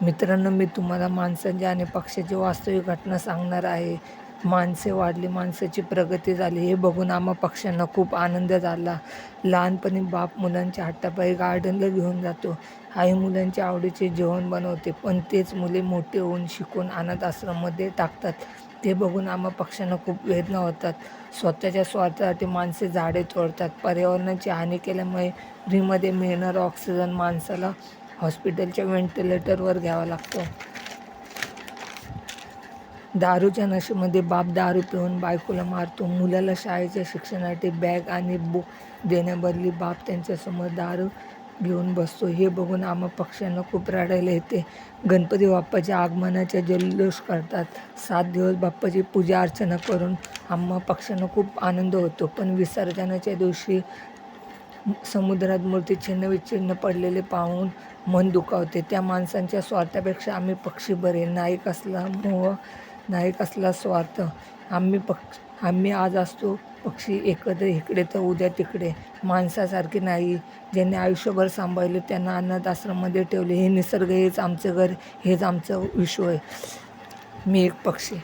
मित्रांनो, मी तुम्हाला माणसांच्या आणि पक्ष्याची वास्तविक घटना सांगणार आहे. माणसे वाढली, माणसाची प्रगती झाली हे बघून आम्हा पक्ष्यांना खूप आनंद झाला. लहानपणी बाप मुलांच्या हट्टापायी गार्डनला घेऊन जातो. आई मुलांच्या आवडीचे जेवण बनवते, पण तेच मुले मोठे होऊन शिकून अनाथ आश्रममध्ये टाकतात. ते बघून आम्हा पक्ष्यांना खूप वेदना होतात. स्वतःच्या स्वार्थासाठी माणसे झाडे तोडतात. पर्यावरणाची हानी केल्यामुळे फ्रीमध्ये मिळणारा ऑक्सिजन माणसाला हॉस्पिटलच्या व्हेंटिलेटरवर घ्यावा लागतो. दारूच्या नशेमध्ये बाप दारू पिऊन बायकोला मारतो. मुलाला शाळेच्या शिक्षणासाठी बॅग आणि बुक देण्याबदली बाप त्यांच्यासमोर दारू घेऊन बसतो. हे बघून आम्हा पक्ष्यांना खूप रडायला येते. गणपती बाप्पाच्या आगमनाचा जल्लोष करतात. 7 दिवस बाप्पाची पूजा अर्चना करून आम्हा पक्ष्यांना खूप आनंद होतो. पण विसर्जनाच्या दिवशी समुद्रात मूर्ती छिन्नविच्छिन्न पडलेले पाहून मन दुखावते. त्या माणसांच्या स्वार्थापेक्षा आम्ही पक्षी बरे. नाही कसला मोह, नाही कसला स्वार्थ. आम्ही आज असतो पक्षी एकत्र, इकडे तर उद्या तिकडे. माणसासारखे नाही. ज्यांनी आयुष्यभर सांभाळले त्यांना अनाथ आश्रममध्ये ठेवले. हे निसर्ग, हेच आमचं घर, हेच आमचं विश्व आहे. मी एक पक्षी.